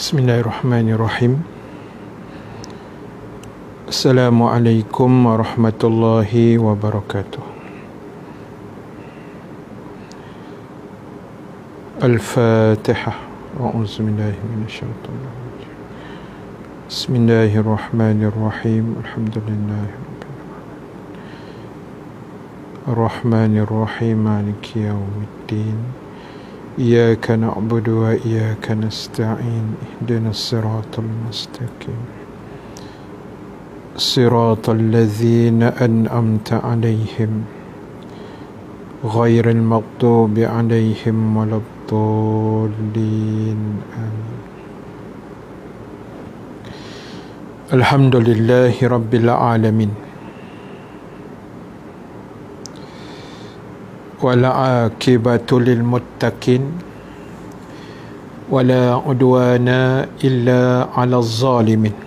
Bismillahirrahmanirrahim. Assalamualaikum warahmatullahi wabarakatuh. Al-Fatihah. A'udzubillahi minasyaitonir rajim. Bismillahirrahmanirrahim. Alhamdulillahi rabbil alamin. Ar-Rahmanir-Rahim. Maliki yaumiddin. Iyyaka na'budu wa iyyaka nasta'in. Ihdinas siratal mustaqim. Siratal ladzina an'amta 'alaihim ghairil maghdubi 'alaihim waladdallin. Amin. Alhamdulillahi rabbil alamin. Wala akibatu lil muttaqin wala udwana illa 'alal zalimin.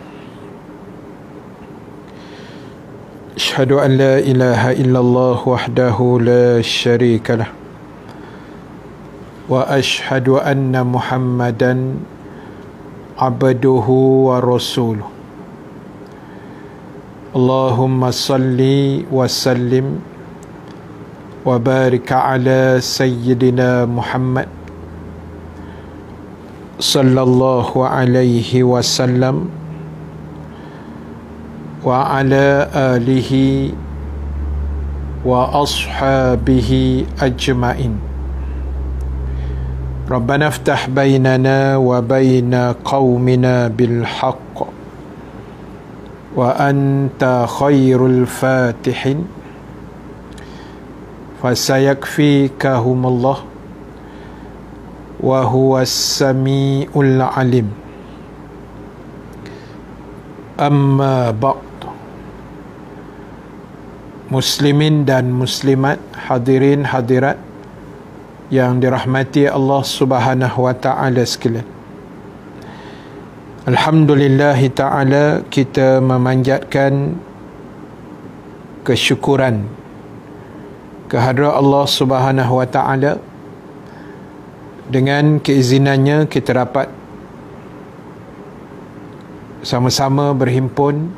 Asyhadu an la ilaha illallah wahdahu la syarika lah wa asyhadu anna Muhammadan abduhu wa rasuluh. Allahumma salli wa sallim wa barik ala sayyidina Muhammad sallallahu alaihi wasallam wa ala alihi wa ashabihi ajma'in. Rabbana iftah bainana wa baina qaumina bil haqq wa anta khairul fatihin. Fasayakfikahumullah wa huwas samiul alim. Amma ba'd. Muslimin dan muslimat, hadirin hadirat yang dirahmati Allah Subhanahu wa taala sekalian. Alhamdulillah taala, kita memanjatkan kesyukuran kehadrat Allah Subhanahu wa taala. Dengan keizinannya kita dapat sama-sama berhimpun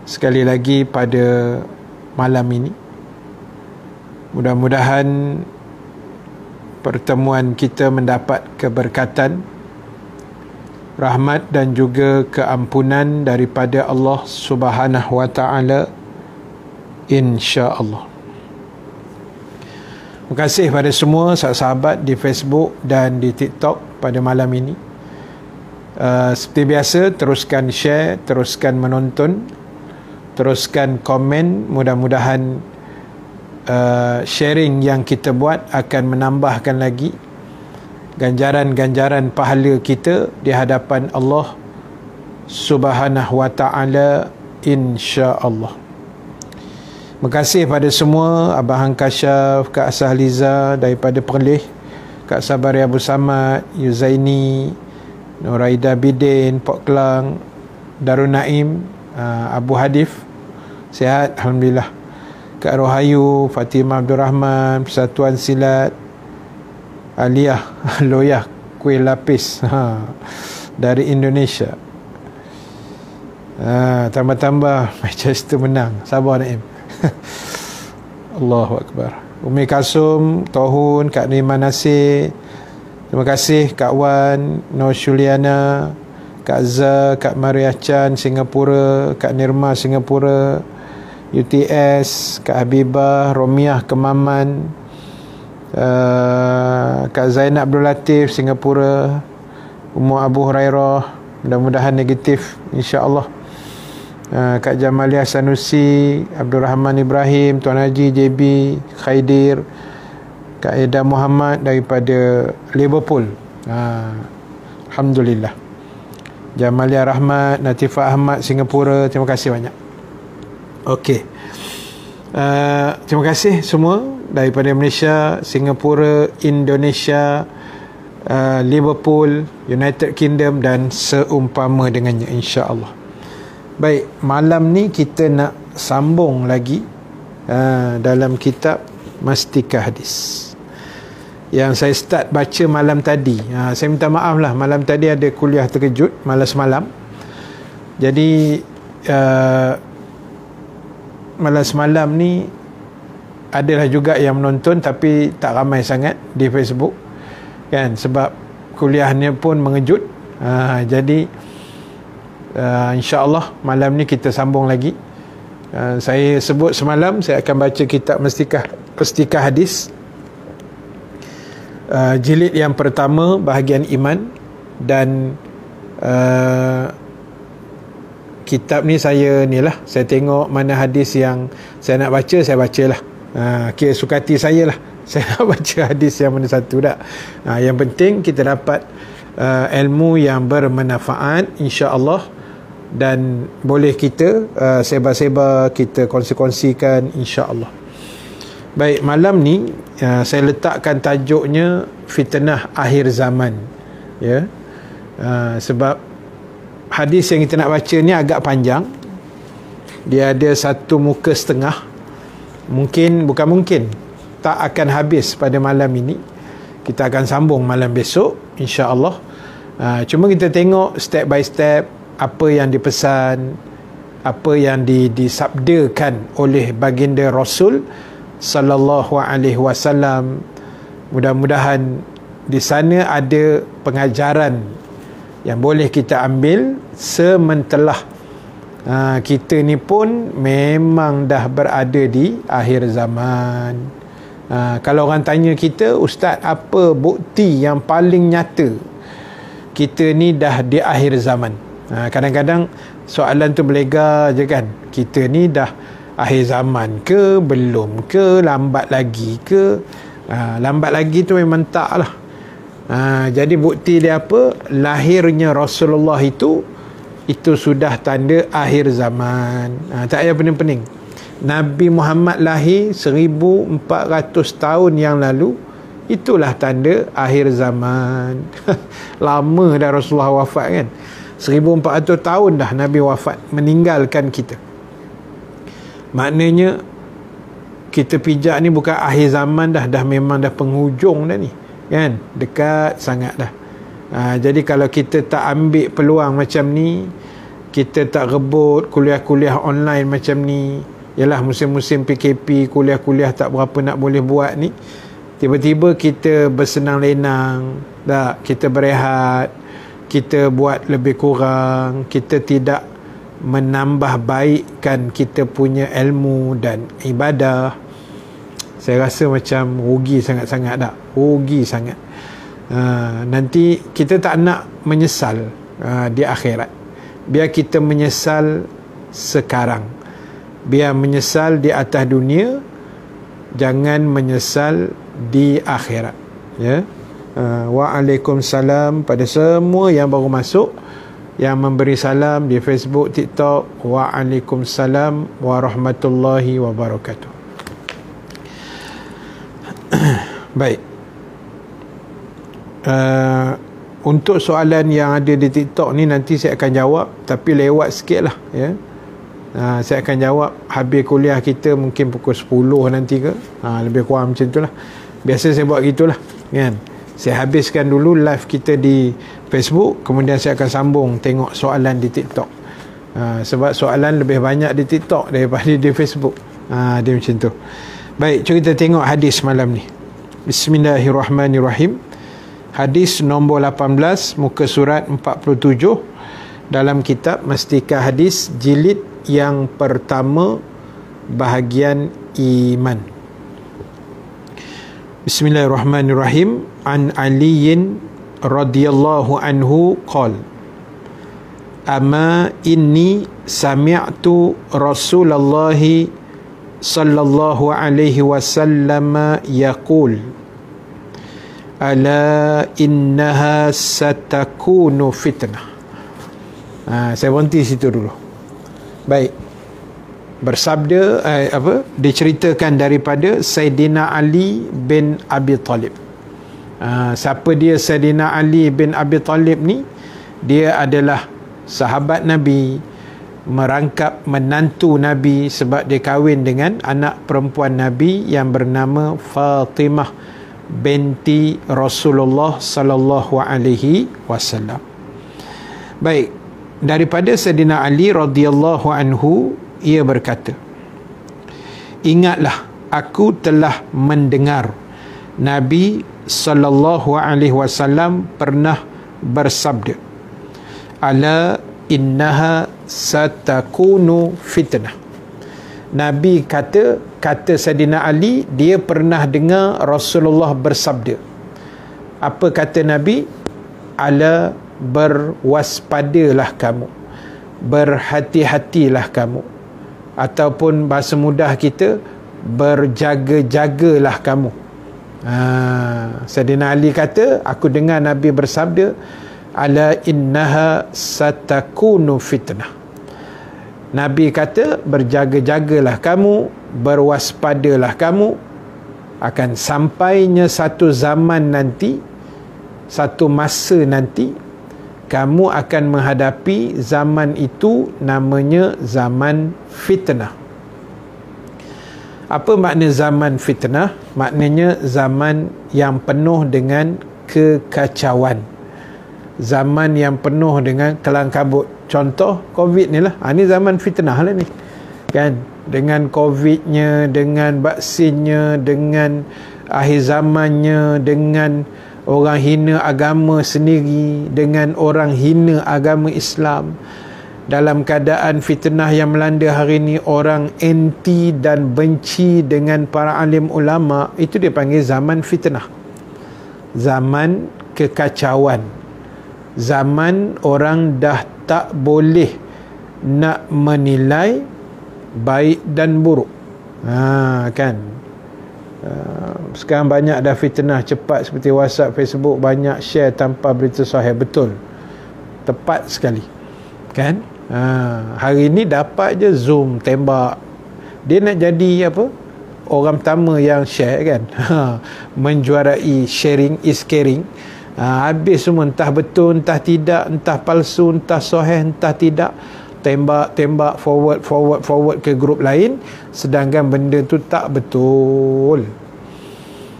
sekali lagi pada malam ini. Mudah-mudahan pertemuan kita mendapat keberkatan, rahmat dan juga keampunan daripada Allah Subhanahu wa taala, insya-Allah. Terima kasih pada semua sahabat di Facebook dan di TikTok pada malam ini. Seperti biasa, teruskan share, teruskan menonton, teruskan komen. Mudah-mudahan sharing yang kita buat akan menambahkan lagi ganjaran-ganjaran pahala kita di hadapan Allah Subhanahu wa taala, insya-Allah. Terima kasih pada semua, Abang Hang Kasyaf, Kak Sahliza daripada Perlis, Kak Sabari Abu Samad, Yuzaini, Nuraida Bidin, Pok Kelang, Darun Naim, Abu Hadif, sihat alhamdulillah. Kak Rohayu, Fatimah Abdul Rahman, Persatuan Silat, Aliyah Loyah Kuih Lapis dari Indonesia. Tambah-tambah Manchester menang. Sabar Naim. Allahu Akbar. Umi Kasum, Tohun, Kak Nima Nasir, terima kasih Kak Wan, Nur Syuliana, Kak Za, Kak Maria Chan Singapura, Kak Nirma Singapura, UTS, Kak Habibah, Romiah Kemaman, Kak Zainab Abdul Latif Singapura, Ummu Abu Hurairah, mudah-mudahan negatif insya-Allah. Kak Jamalia Sanusi, Abdul Rahman Ibrahim, Tuan Haji JB Khaidir, Kak Eda Muhammad daripada Liverpool. Alhamdulillah. Jamalia Rahmat, Natifah Ahmad Singapura, terima kasih banyak. Okey. Terima kasih semua daripada Malaysia, Singapura, Indonesia, Liverpool, United Kingdom dan seumpama dengannya, insya-Allah. Baik, malam ni kita nak sambung lagi dalam kitab Mastika Hadis. yang saya start baca malam tadi. Saya minta maaf lah, malam tadi ada kuliah terkejut malam semalam. Jadi malam semalam ni adalah juga yang menonton, tapi tak ramai sangat di Facebook kan, sebab kuliahnya pun mengejut. Jadi insya-Allah malam ni kita sambung lagi. Saya sebut semalam saya akan baca kitab Mestikah Hadis, jilid yang pertama bahagian iman. Dan kitab ni saya tengok mana hadis yang saya nak baca, saya bacalah. Kira sukati saya lah, saya nak baca hadis yang mana satu tak. Yang penting kita dapat ilmu yang bermanfaat insya-Allah, dan boleh kita sebar-sebar, kita kongsi-kongsikan insya-Allah. Baik, malam ni saya letakkan tajuknya fitnah akhir zaman, ya. Sebab hadis yang kita nak baca ni agak panjang, dia ada 1 muka setengah. Bukan mungkin tak akan habis pada malam ini. Kita akan sambung malam besok insya-Allah. Cuma kita tengok step by step apa yang dipesan, apa yang disabdakan oleh baginda Rasul sallallahu alaihi wasallam. Mudah-mudahan di sana ada pengajaran yang boleh kita ambil sementelah kita ni pun memang dah berada di akhir zaman. Kalau orang tanya kita, Ustaz, apa bukti yang paling nyata kita ni dah di akhir zaman? Kadang-kadang soalan tu berlega je kan, kita ni dah akhir zaman ke, belum ke, lambat lagi ke? Lambat lagi tu memang tak lah. Jadi bukti dia apa? Lahirnya Rasulullah itu sudah tanda akhir zaman. Tak payah pening-pening. Nabi Muhammad lahir 1400 tahun yang lalu, itulah tanda akhir zaman. Lama dah Rasulullah wafat kan, 1400 tahun dah Nabi wafat, meninggalkan kita. Maknanya kita pijak ni bukan akhir zaman dah memang dah penghujung dah ni kan, dekat sangat dah. Jadi kalau kita tak ambil peluang macam ni, kita tak rebut kuliah-kuliah online macam ni, yalah musim-musim PKP, kuliah-kuliah tak berapa nak boleh buat ni, tiba-tiba kita bersenang lenang, tak, kita berehat, kita buat lebih kurang, kita tidak menambah baikkan kita punya ilmu dan ibadah. Saya rasa macam rugi sangat-sangat tak? Rugi sangat. Nanti kita tak nak menyesal di akhirat. Biar kita menyesal sekarang, biar menyesal di atas dunia, jangan menyesal di akhirat, ya. Waalaikumsalam pada semua yang baru masuk, yang memberi salam di Facebook, TikTok. Waalaikumsalam warahmatullahi wabarakatuh. Baik. Untuk soalan yang ada di TikTok ni nanti saya akan jawab, tapi lewat sikit lah, ya. Saya akan jawab habis kuliah kita, mungkin pukul 10 nanti ke, lebih kurang macam tu lah. Biasa saya buat gitulah kan. Saya habiskan dulu live kita di Facebook, kemudian saya akan sambung tengok soalan di TikTok. Sebab soalan lebih banyak di TikTok daripada di Facebook. Dia macam tu. Baik, jom kita tengok hadis malam ni. Bismillahirrahmanirrahim. Hadis nombor 18, muka surat 47 dalam kitab Mestikah Hadis, jilid yang pertama bahagian iman. Bismillahirrahmanirrahim. An Aliyin radhiyallahu anhu qala, ama inni sami'tu Rasulullah sallallahu alaihi wasallam yaqul, ala innaha satakunu fitnah. Saya berhenti situ dulu. Baik. Bersabda diceritakan daripada Sayyidina Ali bin Abi Talib. Siapa dia Sayyidina Ali bin Abi Talib ni? Dia adalah sahabat Nabi, merangkap menantu Nabi, sebab dia kahwin dengan anak perempuan Nabi yang bernama Fatimah binti Rasulullah sallallahu alaihi wasallam. Baik, daripada Sayyidina Ali radhiyallahu anhu, ia berkata, ingatlah, aku telah mendengar Nabi sallallahu alaihi wasallam pernah bersabda, ala innaha satakunu fitnah. Nabi kata Sayyidina Ali, dia pernah dengar Rasulullah bersabda. Apa kata Nabi? Ala, berwaspadalah kamu, berhati-hatilah kamu, ataupun bahasa mudah kita, berjaga-jagalah kamu. Sayyidina Ali kata, aku dengar Nabi bersabda, ala innaha satakunu fitnah. Nabi kata, berjaga-jagalah kamu, berwaspadalah kamu, akan sampainya satu zaman nanti, satu masa nanti, kamu akan menghadapi zaman itu, namanya zaman fitnah. Apa makna zaman fitnah? Maknanya zaman yang penuh dengan kekacauan, zaman yang penuh dengan kelang kabut. Contoh COVID ni lah, ni zaman fitnah lah ni kan, dengan COVID-nya, dengan vaksinnya, dengan akhir zamannya, dengan orang hina agama sendiri, dengan orang hina agama Islam. Dalam keadaan fitnah yang melanda hari ni, orang anti dan benci dengan para alim ulama, itu dia panggil zaman fitnah, zaman kekacauan, zaman orang dah tak boleh nak menilai baik dan buruk. Kan, sekarang banyak dah fitnah cepat seperti WhatsApp, Facebook, banyak share tanpa berita sahih. Betul, tepat sekali kan. Hari ni dapat je Zoom tembak, dia nak jadi apa, orang pertama yang share kan. Menjuarai sharing is caring. Habis semua, entah betul entah tidak, entah palsu entah sahih entah tidak, tembak forward ke grup lain, sedangkan benda tu tak betul.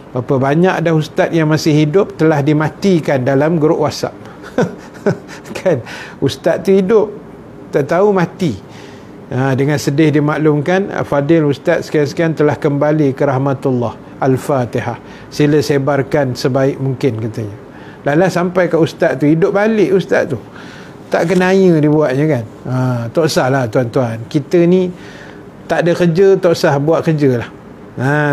Berapa banyak dah ustaz yang masih hidup telah dimatikan dalam grup WhatsApp. Kan, ustaz tu hidup, tak tahu mati. Dengan sedih dimaklumkan, Fadil ustaz sekian-sekian telah kembali ke rahmatullah. Al-Fatihah, sila sebarkan sebaik mungkin, katanya. Lala sampai ke ustaz tu, hidup balik ustaz tu, tak kenaya dibuatnya kan. Tak usahlah tuan-tuan, kita ni tak ada kerja, tak usah buat kerja lah.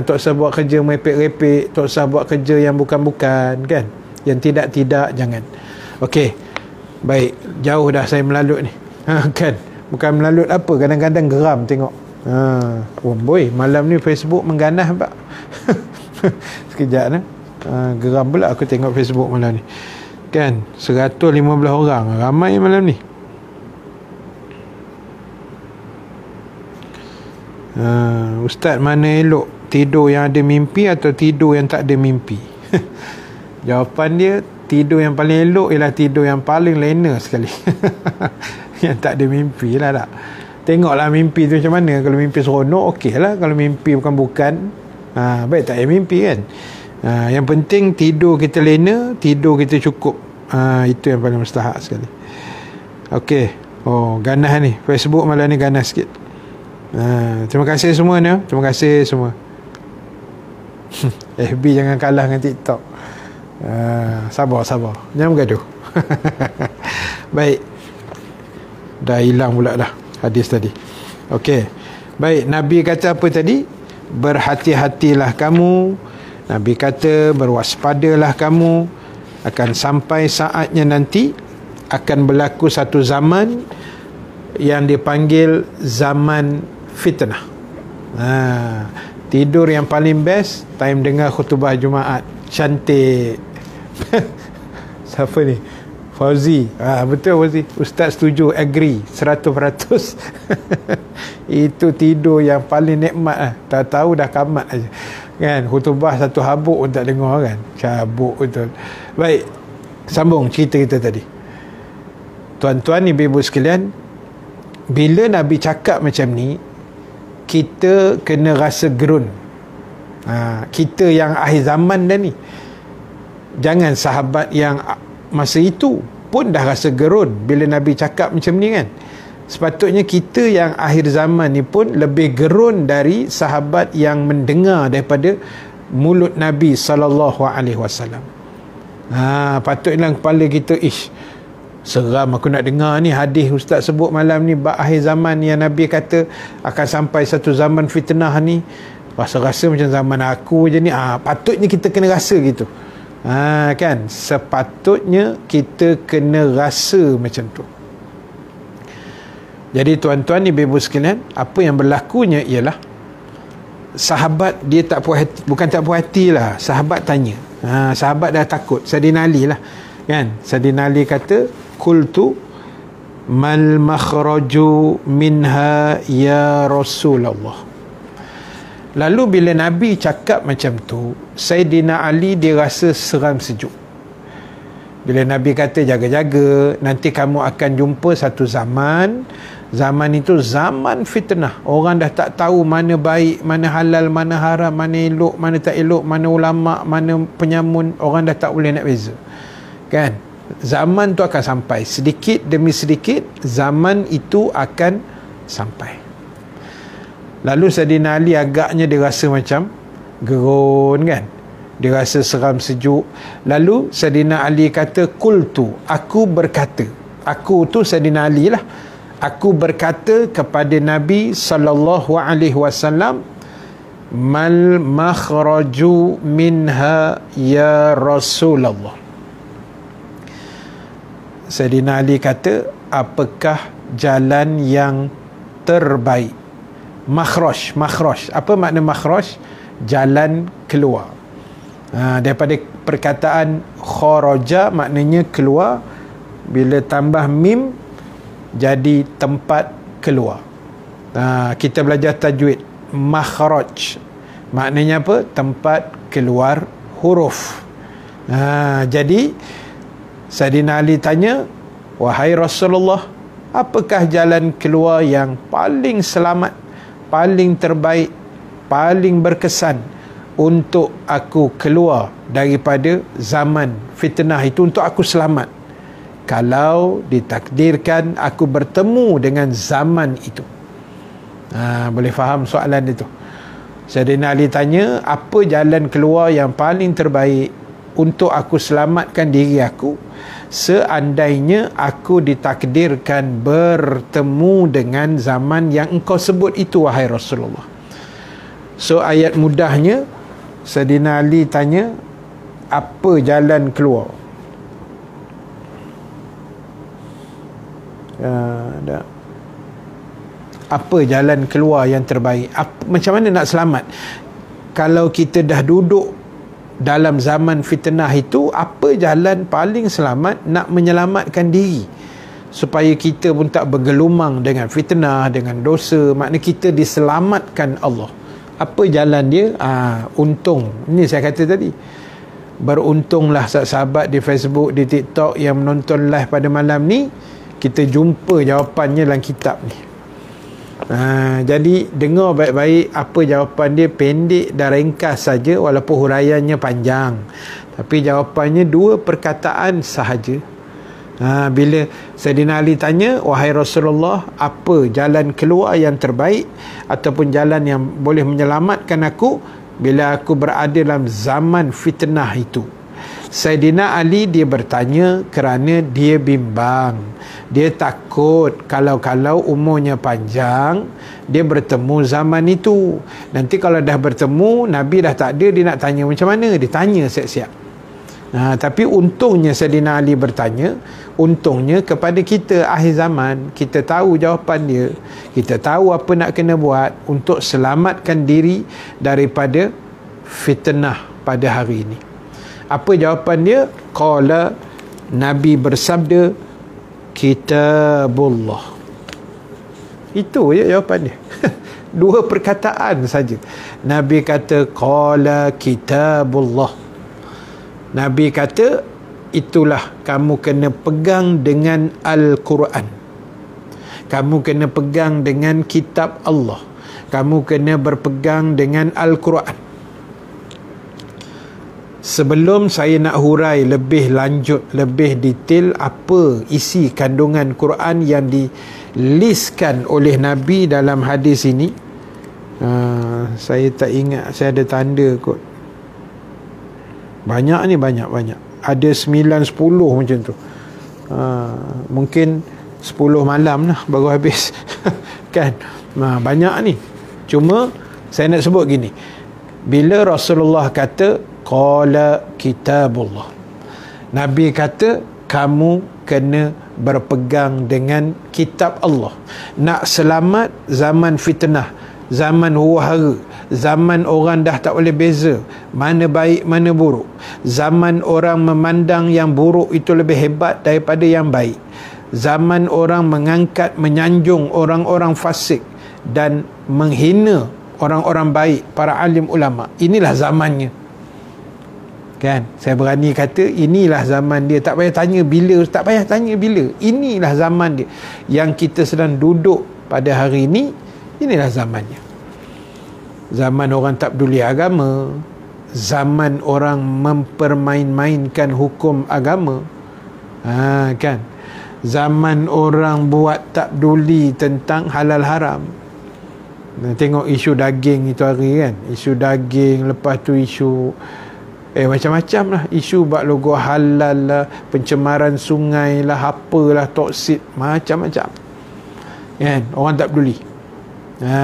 Tak usah buat kerja merepek-repek, tak usah buat kerja yang bukan-bukan kan, yang tidak-tidak, jangan. Okey, baik, jauh dah saya melalut ni. Kan, bukan melalut apa, kadang-kadang geram tengok. Boy, malam ni Facebook mengganas pak. Sekejap lah. Geram pula aku tengok Facebook malam ni kan, 115 orang, ramai malam ni. Ustaz, mana elok, tidur yang ada mimpi atau tidur yang tak ada mimpi? Jawapan dia, tidur yang paling elok ialah tidur yang paling lena sekali. Yang tak ada mimpi lah tak. Tengoklah mimpi tu macam mana. Kalau mimpi seronok, okey lah. Kalau mimpi bukan-bukan, baik tak payah mimpi kan. Yang penting tidur kita lena, tidur kita cukup. Itu yang paling mustahak sekali. Okey. Ganas ni Facebook malam ni, ganas sikit. Terima kasih semua ni. Terima kasih semua. FB jangan kalah dengan TikTok. Sabar jangan bergaduh. Baik, dah hilang pula dah hadis tadi. Okey, baik, Nabi kata apa tadi? Berhati-hatilah kamu. Nabi kata berwaspadalah kamu, akan sampai saatnya nanti akan berlaku satu zaman yang dipanggil zaman fitnah. Tidur yang paling best time dengar khutbah Jumaat, cantik. Siapa ni? Fauzi. Betul Fauzi, ustaz setuju, agree 100%. Itu tidur yang paling nikmat. Tak tahu dah kamat aja kan, khutbah satu habuk pun tak dengar kan, cabuk betul. Baik, sambung cerita kita tadi. Tuan-tuan, ibu-ibu sekalian, bila Nabi cakap macam ni, kita kena rasa gerun. Kita yang akhir zaman dah ni. Jangan sahabat yang masa itu pun dah rasa gerun bila Nabi cakap macam ni kan. Sepatutnya kita yang akhir zaman ni pun lebih gerun dari sahabat yang mendengar daripada mulut Nabi SAW. Patutlah kepala kita, seram aku nak dengar ni hadis ustaz sebut malam ni bab akhir zaman yang Nabi kata akan sampai satu zaman fitnah ni. Rasa-rasa macam zaman aku je ni. Patutnya kita kena rasa gitu. Kan, sepatutnya kita kena rasa macam tu. Jadi tuan-tuan ibu-ibu sekalian, apa yang berlakunya ialah sahabat dia tak puas hati, bukan tak puas hati lah, sahabat tanya. Sahabat dah takut. Sayyidina Ali lah kan, Sayyidina Ali kata, qultu mal makhraju minha ya Rasulullah. Lalu bila Nabi cakap macam tu, Sayyidina Ali dia rasa seram sejuk. Bila Nabi kata jaga-jaga, nanti kamu akan jumpa satu zaman itu zaman fitnah. Orang dah tak tahu mana baik, mana halal, mana haram, mana elok, mana tak elok, mana ulama, mana penyamun. Orang dah tak boleh nak beza. Kan? Zaman tu akan sampai. Sedikit demi sedikit, zaman itu akan sampai. Lalu Sayyidina Ali agaknya dia rasa macam gerun kan. Dia rasa seram sejuk. Lalu Sayyidina Ali kata, qultu, aku berkata. Aku tu Sayyidina Ali lah. Aku berkata kepada Nabi SAW, mal makhraju minha ya Rasulullah. Sayyidina Ali kata, apakah jalan yang terbaik? Makhraj. Apa makna makhraj? Jalan keluar. Daripada perkataan kharaja maknanya keluar, bila tambah mim jadi tempat keluar. Kita belajar tajwid. Makhraj maknanya apa? Tempat keluar huruf. Jadi Sayyidina Ali tanya, wahai Rasulullah, apakah jalan keluar yang paling selamat, paling terbaik, paling berkesan untuk aku keluar daripada zaman fitnah itu, untuk aku selamat kalau ditakdirkan aku bertemu dengan zaman itu? Boleh faham soalan itu? Sayyidina Ali tanya, apa jalan keluar yang paling terbaik untuk aku selamatkan diri aku seandainya aku ditakdirkan bertemu dengan zaman yang engkau sebut itu, wahai Rasulullah? So ayat mudahnya, Sayyidina Ali tanya, apa jalan keluar? Apa jalan keluar yang terbaik? Macam mana nak selamat? Kalau kita dah duduk dalam zaman fitnah itu, apa jalan paling selamat nak menyelamatkan diri supaya kita pun tak bergelumang dengan fitnah, dengan dosa? Makna kita diselamatkan Allah. Apa jalan dia? Untung. Ini saya kata tadi, beruntunglah sahabat di Facebook, di TikTok yang menonton live pada malam ni. Kita jumpa jawapannya dalam kitab ni. Jadi dengar baik-baik apa jawapan dia. Pendek dan ringkas saja, walaupun huraiannya panjang, tapi jawapannya 2 perkataan sahaja. Bila Sayyidina Ali tanya, wahai Rasulullah, apa jalan keluar yang terbaik ataupun jalan yang boleh menyelamatkan aku bila aku berada dalam zaman fitnah itu? Sayyidina Ali dia bertanya kerana dia bimbang. Dia takut kalau umurnya panjang, dia bertemu zaman itu. Nanti kalau dah bertemu, Nabi dah tak ada, dia nak tanya macam mana? Dia tanya siap-siap. Tapi untungnya Sayyidina Ali bertanya, untungnya kepada kita akhir zaman, kita tahu jawapan dia, kita tahu apa nak kena buat untuk selamatkan diri daripada fitnah pada hari ini. Apa jawapan dia? Qala, Nabi bersabda, kitabullah. Itu je jawapan dia. 2 perkataan saja. Nabi kata, qala kitabullah. Nabi kata, itulah kamu kena pegang dengan Al-Quran. Kamu kena pegang dengan kitab Allah. Kamu kena berpegang dengan Al-Quran. sebelum saya nak hurai lebih lanjut, lebih detail apa isi kandungan Quran yang dilistkan oleh Nabi dalam hadis ini, saya tak ingat, saya ada tanda kot. Banyak ni, banyak ada 9-10 macam tu. Mungkin 10 malam lah baru habis. Kan, banyak ni. Cuma saya nak sebut gini, bila Rasulullah kata qala kitabullah, Nabi kata kamu kena berpegang dengan kitab Allah. Nak selamat zaman fitnah, zaman huru-hara, zaman orang dah tak boleh beza mana baik mana buruk, zaman orang memandang yang buruk itu lebih hebat daripada yang baik, zaman orang mengangkat, menyanjung orang-orang fasik dan menghina orang-orang baik, para alim ulama. Inilah zamannya. Kan, saya berani kata inilah zaman dia. Tak payah tanya bila, tak payah tanya bila. Inilah zaman dia. Yang kita sedang duduk pada hari ini, inilah zamannya. Zaman orang tak peduli agama, zaman orang mempermain-mainkan hukum agama. Kan, zaman orang buat tak peduli tentang halal haram. Tengok isu daging itu hari kan, isu daging, lepas tu isu macam-macam lah, isu buat logo halal lah, pencemaran sungai lah, apalah, toksit, macam-macam kan. Orang tak peduli.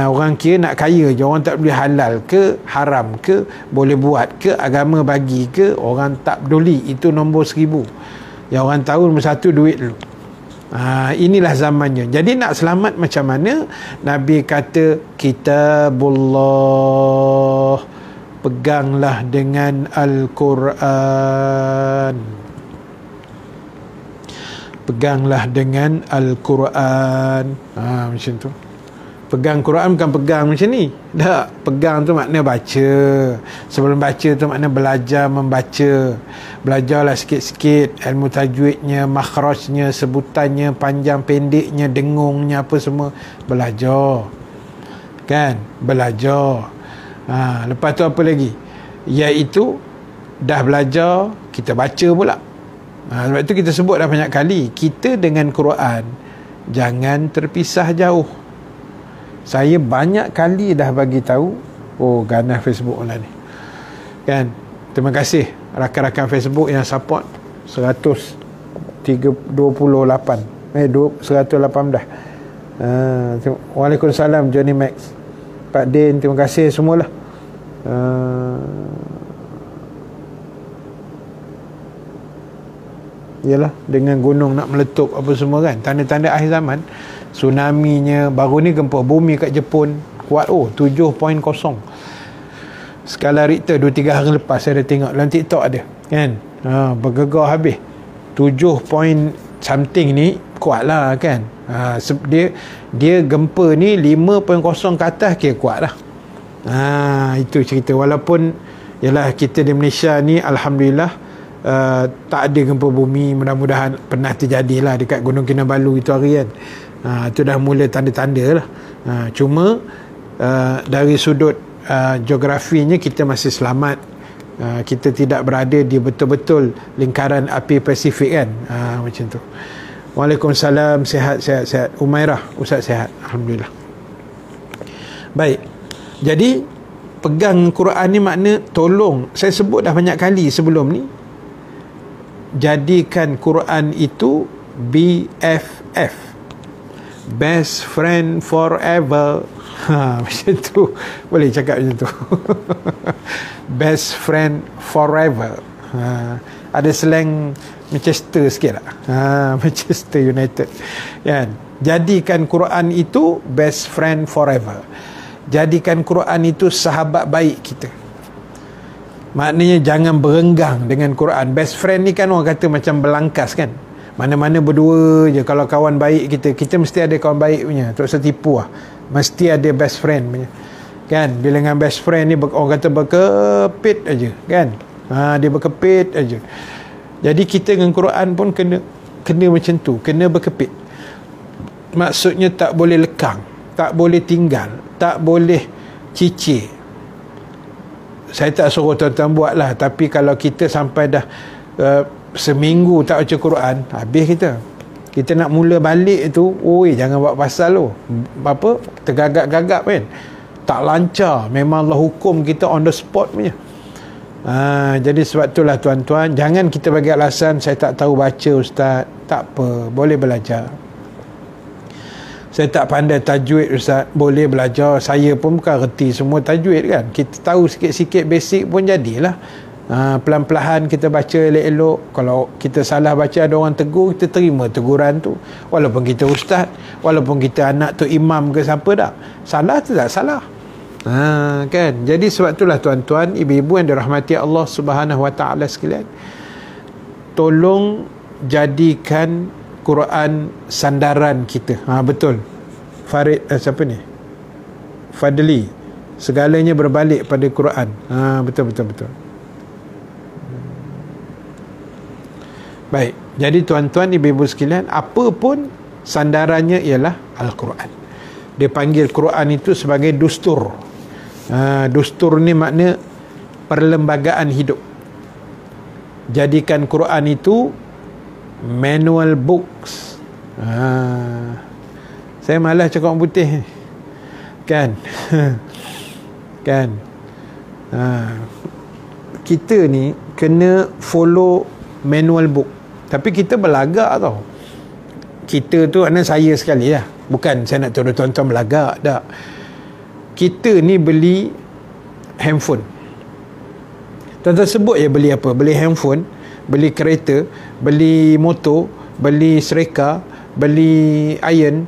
Orang kira nak kaya je, orang tak peduli halal ke haram ke, boleh buat ke, agama bagi ke, orang tak peduli. Itu nombor 1000. Yang orang tahu nombor 1 duit dulu. Inilah zamannya. Jadi nak selamat macam mana? Nabi kata kitabullah, peganglah dengan Al-Quran, peganglah dengan Al-Quran. Macam tu. Pegang Quran bukan pegang macam ni. Tak, pegang tu makna baca. Sebelum baca tu makna belajar membaca. Belajarlah sikit-sikit ilmu tajwidnya, makhrajnya, sebutannya, panjang pendeknya, dengungnya, apa semua. Belajar. Kan? Belajar. Lepas tu apa lagi? Iaitu dah belajar, kita baca pula. Sebab tu kita sebut dah banyak kali, kita dengan Quran jangan terpisah jauh. Saya banyak kali dah bagi tahu. Ganas Facebook lah ni. Kan? Terima kasih rakan-rakan Facebook yang support 128 118. Waalaikumsalam Johnny Max, Pak Din, terima kasih semualah. Yalah, dengan gunung nak meletup apa semua kan, tanda-tanda akhir zaman. Tsunaminya, baru ni gempa bumi kat Jepun kuat 7.0 skala Richter 2-3 hari lepas saya dah tengok dalam TikTok ada kan. Bergegar habis 7 point something ni kuat lah kan. Dia gempa ni 5.0 ke atas kira kuat lah. Itu cerita. Walaupun yalah, kita di Malaysia ni alhamdulillah tak ada gempa bumi. Mudah-mudahan pernah terjadilah dekat Gunung Kinabalu itu hari kan. Itu dah mula tanda-tanda lah. Cuma dari sudut geografinya kita masih selamat. Kita tidak berada di betul-betul lingkaran api Pasifik kan. Macam tu. Waalaikumsalam. Sihat. Umairah, Ustaz sihat, alhamdulillah. Baik, jadi pegang Quran ni makna tolong. Saya sebut dah banyak kali sebelum ni, jadikan Quran itu BFF, best friend forever. Macam tu. Boleh cakap macam tu. Best friend forever. Ada slang Manchester sikit tak? Manchester United kan? Jadikan Quran itu best friend forever. Jadikan Quran itu sahabat baik kita. Maknanya jangan berenggang dengan Quran. Best friend ni kan orang kata macam berlangkas kan. Mana-mana berdua je. Kalau kawan baik kita mesti ada kawan baik punya. Tak usah tipu lah. Mesti ada best friend punya kan. Bila dengan best friend ni orang kata berkepit aja kan. Dia berkepit aja. Jadi kita dengan Quran pun kena macam tu, kena berkepit. Maksudnya tak boleh lekang, tak boleh tinggal, tak boleh cicir. saya tak suruh tuan-tuan buat lah, tapi kalau kita sampai dah seminggu tak baca Quran, habis kita nak mula balik tu, oi jangan buat pasal tu apa, tergagap-gagap kan, tak lancar, memang Allah hukum kita on the spot punya. Jadi sebab itulah tuan-tuan, jangan kita bagi alasan saya tak tahu baca ustaz. Tak apa, boleh belajar. Saya tak pandai tajwid ustaz, boleh belajar. Saya pun bukan reti semua tajwid kan, kita tahu sikit-sikit basic pun jadilah. Pelan-pelan kita baca elok-elok. Kalau kita salah baca, ada orang tegur, kita terima teguran tu, walaupun kita ustaz, walaupun kita anak tu imam ke siapa dah, salah tu tak salah. Kan. Jadi sebab itulah tuan-tuan, ibu-ibu yang dirahmati Allah Subhanahu Wa Taala sekalian, tolong jadikan Quran sandaran kita. Betul Farid, siapa ni, Fadli, segalanya berbalik pada Quran. Betul. Baik, jadi tuan-tuan, ibu-ibu sekalian, apa pun sandarannya ialah Al-Quran. Dia panggil Quran itu sebagai dustur. Dustur ni makna perlembagaan hidup. Jadikan Quran itu manual books. Saya malas cakap orang putih kan. Kan. Kita ni kena follow manual book. Tapi kita berlagak tau. Kita tu, saya sekali lah, bukan saya nak tuduh tuan-tuan berlagak, tak. Kita ni beli handphone. Tuan-tuan sebut je beli apa. Beli handphone, beli kereta, beli motor, beli serika, beli iron.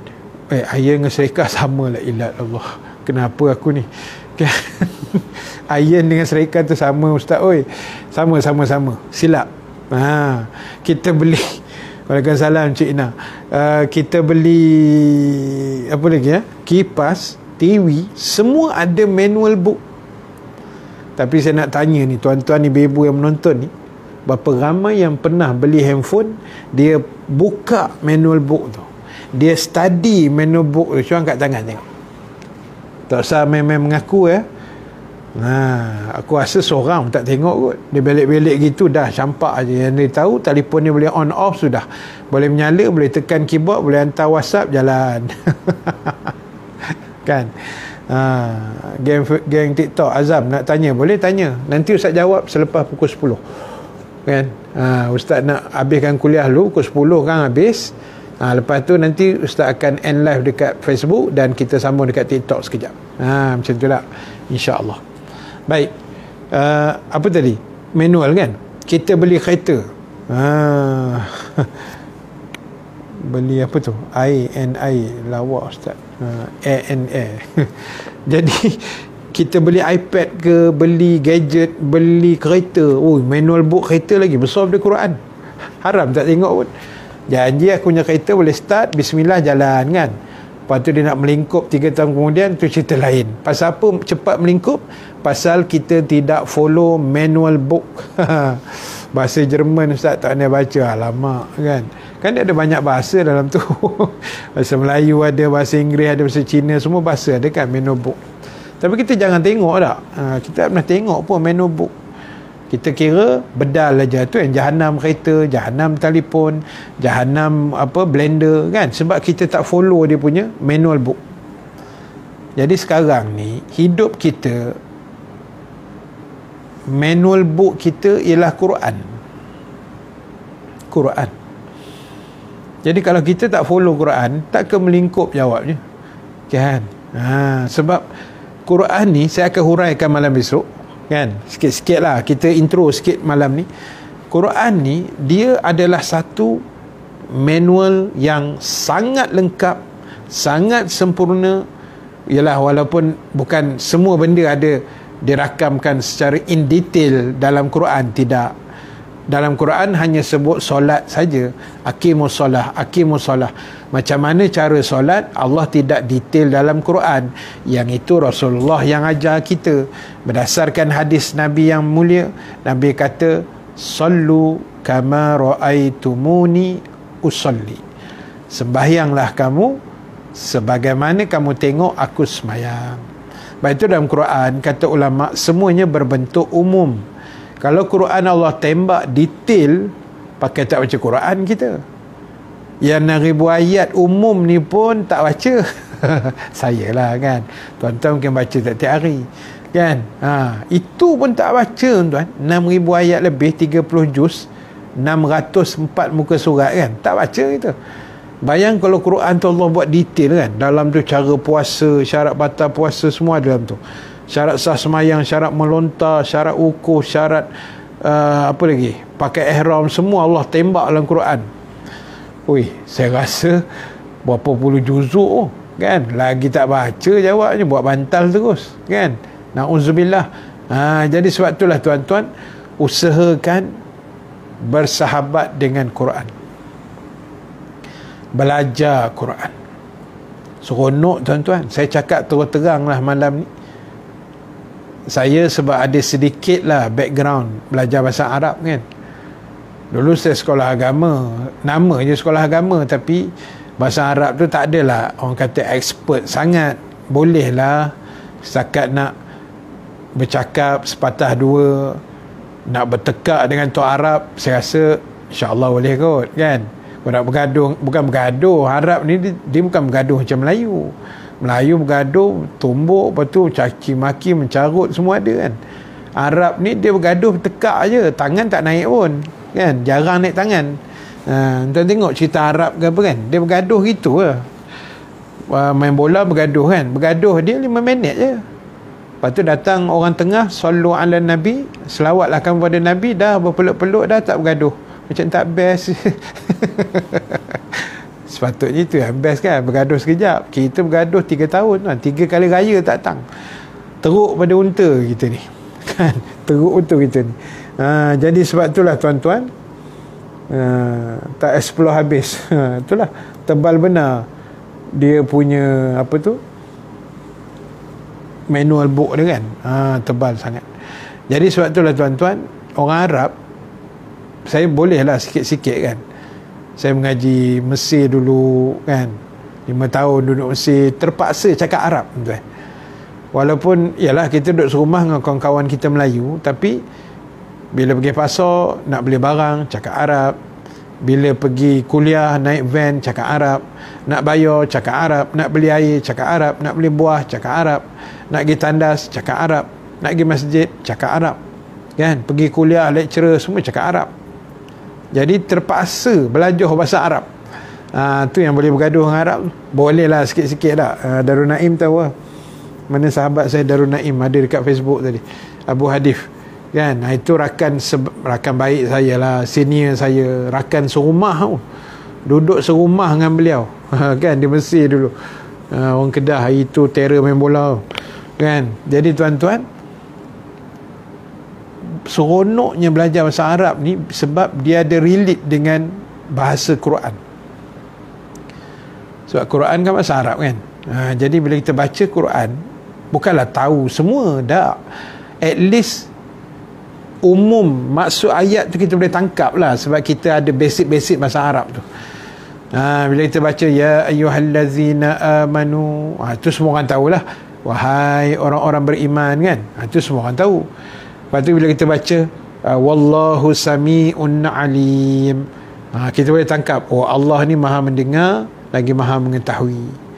Iron dengan serika sama lah, ilat Allah. Kenapa aku ni? Iron dengan serika tu sama ustaz. Oi, sama. Silap. Kita beli, waalaikumsalam Cik Ina, kita beli apa lagi kipas, TV, semua ada manual book. Tapi saya nak tanya ni tuan-tuan, ibu-ibu yang menonton ni, berapa ramai yang pernah beli handphone, dia buka manual book tu, dia study manual book tu. Cuba angkat tangan tengok. Tak usah main-main mengaku aku rasa seorang tak tengok kot. Dia belik-belik gitu dah campak aja. Yang dia tahu telefon dia boleh on off sudah. Boleh menyala, boleh tekan keyboard, boleh hantar WhatsApp, jalan. Kan. Geng TikTok Azam nak tanya, boleh tanya. Nanti ustaz jawab selepas pukul 10. Kan. Ustaz nak habiskan kuliah dulu pukul 10 kan habis. Lepas tu nanti ustaz akan end live dekat Facebook dan kita sambung dekat TikTok sekejap. Macam tu lah, insya-Allah. Baik, apa tadi? Manual kan? Kita beli kereta. Beli apa tu? INI, lawak ustaz. ANA. Jadi kita beli iPad ke, beli gadget, beli kereta. Manual book kereta lagi besar daripada Quran. Haram tak tengok pun. Janji aku punya kereta boleh start, bismillah jalan kan. Lepas tu dia nak melingkup 3 tahun kemudian, tu cerita lain. Pasal apa cepat melingkup? Pasal kita tidak follow manual book. Bahasa Jerman ustaz tak pandai baca, alamak kan. Kan dia ada banyak bahasa dalam tu. Bahasa Melayu ada, bahasa Inggeris ada, bahasa Cina, semua bahasa ada kan manual book. Tapi kita jangan tengok tak. Kita tak pernah tengok pun manual book. Kita kira bedal aja tu yang jahanam kereta, jahanam telefon, jahanam blender kan, sebab kita tak follow dia punya manual book. Jadi sekarang ni hidup kita, manual book kita ialah Quran. Jadi kalau kita tak follow Quran, tak ke melingkup jawabnya kan. Sebab Quran ni saya akan huraikan malam besok kan, sikit-sikit lah, kita intro sikit malam ni. Quran ni dia adalah satu manual yang sangat lengkap, sangat sempurna. Ialah walaupun bukan semua benda ada dirakamkan secara in detail dalam Quran, tidak. Dalam Quran hanya sebut solat saja, aqimus solah. Macam mana cara solat, Allah tidak detail dalam Quran. Yang itu Rasulullah yang ajar kita berdasarkan hadis Nabi yang mulia. Nabi kata, sallu kama ra'aitumuni usalli. Sembahyanglah kamu sebagaimana kamu tengok aku sembahyang. Sebab itu dalam Quran, kata ulama, semuanya berbentuk umum. Kalau Quran Allah tembak detail, pakai tak baca Quran kita. Yang 6,000 ayat umum ni pun tak baca. Saya lah kan. Tuan-tuan mungkin baca tiap-tiap hari. Kan? Itu pun tak baca tuan. 6,000 ayat lebih, 30 juz, 604 muka surat kan. Tak baca kita. Bayang kalau Quran tu Allah buat detail kan. Dalam tu cara puasa, syarat batal puasa, semua dalam tu. Syarat sah semayang, syarat melontar, syarat wukuf, syarat apa lagi, pakai ihram, semua Allah tembak dalam Quran. Ui, saya rasa berapa puluh juzuk kan, lagi tak baca jawabnya, buat bantal terus kan. Na'udzubillah. Jadi sebab itulah tuan-tuan, usahakan bersahabat dengan Quran, belajar Quran. Seronok tuan-tuan. Saya cakap terus terang lah malam ni, saya sebab ada sedikit lah background belajar bahasa Arab kan. Dulu saya sekolah agama, nama je sekolah agama, tapi bahasa Arab tu tak adalah orang kata expert sangat. Boleh lah setakat nak bercakap sepatah dua, nak bertekak dengan tok Arab, saya rasa insya-Allah boleh kot kan. Kau nak bergaduh, bukan bergaduh, Arab ni dia bukan bergaduh macam Melayu. Melayu bergaduh, tumbuk, lepas tu caci maki, mencarut, semua ada kan. Arab ni dia bergaduh tekak je, tangan tak naik pun kan, jarang naik tangan. Tuan tengok cerita Arab ke apa kan, dia bergaduh gitu lah. Main bola bergaduh kan, bergaduh dia 5 minit je. Lepas tu datang orang tengah, sallu ala Nabi, selawatlah kepada Nabi, dah berpeluk-peluk dah, tak bergaduh. Macam tak best. Sepatutnya itu yang best kan, bergaduh sekejap. Kita bergaduh 3 tahun kan, 3 kali raya tak datang. Teruk pada unta kita ni kan, teruk unta kita ni. Jadi sebab itulah tuan-tuan, tak explore habis. Itulah, tebal benar dia punya apa tu, manual book dia kan. Tebal sangat. Jadi sebab itulah tuan-tuan, orang Arab, saya bolehlah sikit-sikit kan. Saya mengaji Mesir dulu kan, 5 tahun duduk Mesir, terpaksa cakap Arab tuan. Walaupun yalah kita duduk serumah dengan kawan-kawan kita Melayu, tapi bila pergi pasar nak beli barang cakap Arab, bila pergi kuliah naik van cakap Arab, nak bayar cakap Arab, nak beli air cakap Arab, nak beli buah cakap Arab, nak pergi tandas cakap Arab, nak pergi masjid cakap Arab kan, pergi kuliah lecturer semua cakap Arab. Jadi terpaksa belajar bahasa Arab. Tu yang boleh bergaduh dengan Arab. Boleh lah sikit-sikit lah. Darul Naim tahu lah. Mana sahabat saya Darul Naim, ada dekat Facebook tadi, Abu Hadif kan. Itu rakan baik saya lah, senior saya, rakan serumah tau. Duduk serumah dengan beliau kan, di Mesir dulu. Orang Kedah, itu terror main bola kan. Jadi tuan-tuan, seronoknya belajar bahasa Arab ni sebab dia ada relate dengan bahasa Quran. Sebab Quran kan bahasa Arab kan. Jadi bila kita baca Quran, bukanlah tahu semua, dah at least umum maksud ayat tu kita boleh tangkap lah, sebab kita ada basic-basic bahasa Arab tu. Bila kita baca ya ayyuhallazina amanu, tu semua orang tahulah, wahai orang-orang beriman kan. Tu semua orang tahu. Lepas tu bila kita baca wallahu sami'un alim, kita boleh tangkap, oh Allah ni maha mendengar lagi maha mengetahui.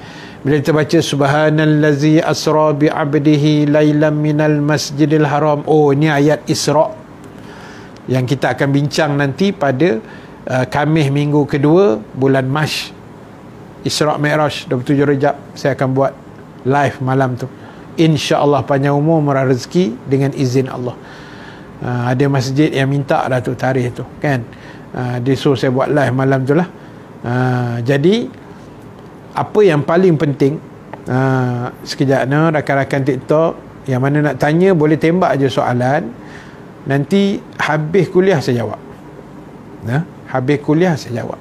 Bila kita baca subhanallazi asra bi 'abdihi lailan minal masjidil haram, oh ni ayat Isra yang kita akan bincang nanti pada Khamis minggu kedua bulan Mac, Isra Mi'raj 27 Rejab. Saya akan buat live malam tu, insya-Allah panjang umur murah rezeki dengan izin Allah. Ada masjid yang minta dah tu tarikh tu kan. Dia suruh saya buat live malam tu lah. Jadi apa yang paling penting, sekejap ni rakan-rakan TikTok yang mana nak tanya boleh tembak je soalan, nanti habis kuliah saya jawab. Habis kuliah saya jawab.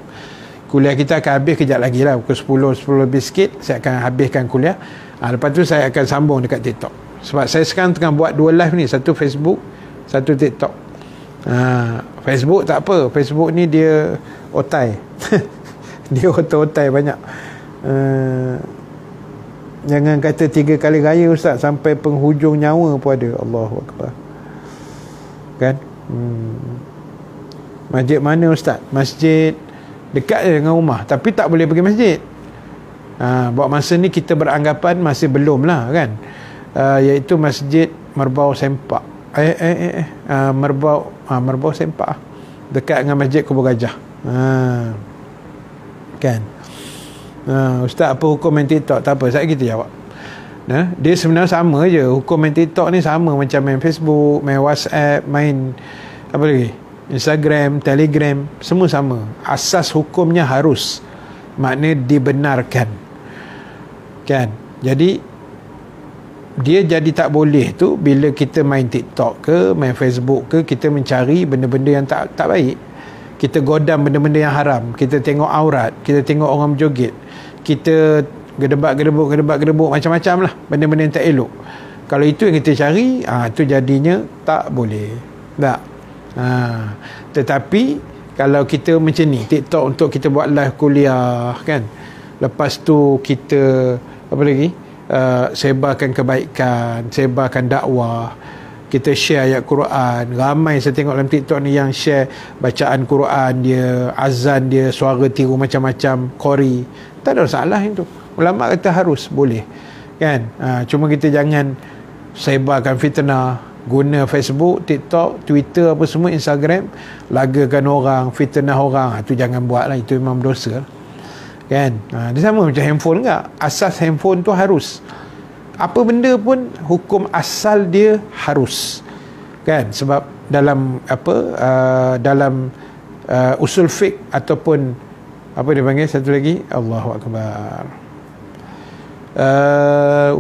Kuliah kita akan habis kejap lagi lah, pukul 10 lebih sikit saya akan habiskan kuliah. Lepas tu saya akan sambung dekat TikTok, sebab saya sekarang tengah buat 2 live ni, satu Facebook, satu TikTok. Facebook tak apa, Facebook ni dia otai dia otai banyak. Jangan kata 3 kali raya Ustaz, sampai penghujung nyawa pun ada. Allahu Akbar. Kan? Masjid mana Ustaz? Masjid dekat je dengan rumah, tapi tak boleh pergi masjid. Buat masa ni kita beranggapan masih belum lah kan, iaitu Masjid Merbau Sempak. Merbau Sempak dekat dengan Masjid Kubur Gajah. Kan? Ustaz, apa hukum main TikTok? Tak apa, saya kita jawab. Dia sebenarnya sama je. Hukum main TikTok ni sama macam main Facebook, main WhatsApp, main apa lagi, Instagram, Telegram, semua sama. Asas hukumnya harus, makna dibenarkan. Kan? Jadi dia jadi tak boleh tu bila kita main TikTok ke, main Facebook ke, kita mencari benda-benda yang tak baik. Kita godam benda-benda yang haram, kita tengok aurat, kita tengok orang berjoget, kita gedebak-gedebuk macam-macam lah, benda-benda yang tak elok. Kalau itu yang kita cari, tu jadinya tak boleh. Tak. Tetapi kalau kita macam ni, TikTok untuk kita buat live kuliah kan, lepas tu kita apa lagi, sebarkan kebaikan, sebarkan dakwah, kita share ayat Quran. Ramai saya tengok dalam TikTok ni yang share bacaan Quran dia, azan dia, suara tiru macam-macam, qori. Tak ada masalah itu. Ulama kata harus, boleh kan. Cuma kita jangan sebarkan fitnah, guna Facebook, TikTok, Twitter, apa semua, Instagram, lagakan orang, fitnah orang. Tu jangan buat lah, itu memang berdosa kan. Dia sama macam handphone enggak. Asas handphone tu harus, apa benda pun hukum asal dia harus kan. Sebab dalam dalam usul fiqh ataupun apa dia panggil satu lagi, Allahu Akbar,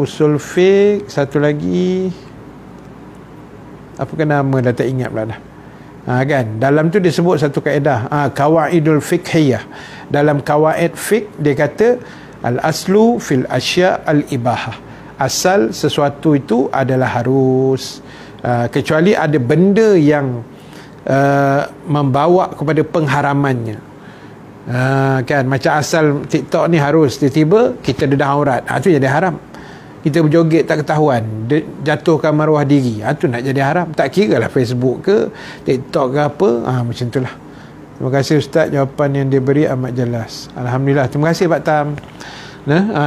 usul fiqh satu lagi, apa ke nama dah tak ingat pula dah. Kan, dalam tu dia sebut satu kaedah, qawaidul fiqhiyah. Dalam qawaid fiqh dia kata al aslu fil asya' al ibahah. Asal sesuatu itu adalah harus, kecuali ada benda yang membawa kepada pengharamannya. Kan, macam asal TikTok ni harus, tiba-tiba kita dedah aurat, tu jadi haram. Kita berjoget tak ketahuan, jatuhkan maruah diri, tu nak jadi haram. Tak kira lah Facebook ke TikTok ke apa, macam tu lah. Terima kasih Ustaz, jawapan yang dia beri amat jelas. Alhamdulillah, terima kasih Pak Tam.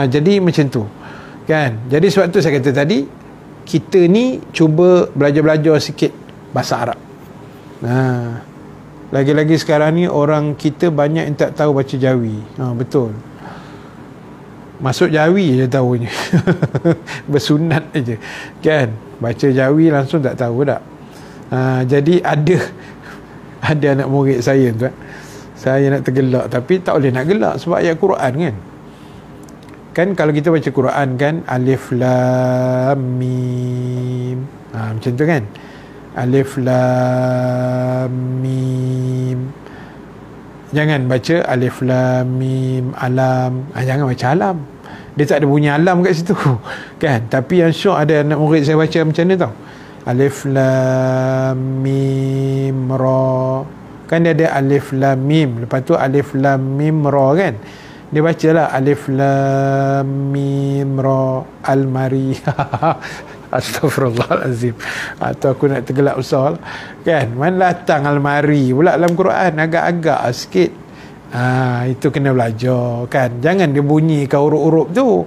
Jadi macam tu kan. Jadi sebab tu saya kata tadi, kita ni cuba belajar sikit bahasa Arab. Lagi-lagi sekarang ni orang kita banyak yang tak tahu baca Jawi. Betul. Masuk Jawi je tahunya. Bersunat aja kan. Baca Jawi langsung tak tahu tak. Jadi ada anak murid saya tu, saya nak tergelak tapi tak boleh nak gelak sebab ayat Quran kan. Kan kalau kita baca Quran kan, alif lam mim, macam tu kan, alif lam mim. Jangan baca alif lam mim alam, jangan baca alam, dia tak ada bunyi alam kat situ kan. Tapi yang syok ada anak murid saya baca macam ni tau, alif lam mim ra, kan dia ada alif lam mim, lepas tu alif lam mim ra kan. Dia baca lah alif lam mim ra almari. Astaghfirullahalazim. Atau aku nak tergelak besar kan. Mana datang almari pula dalam Quran, agak-agak sikit. Itu kena belajar kan. Jangan dia bunyi kau huruf-huruf tu.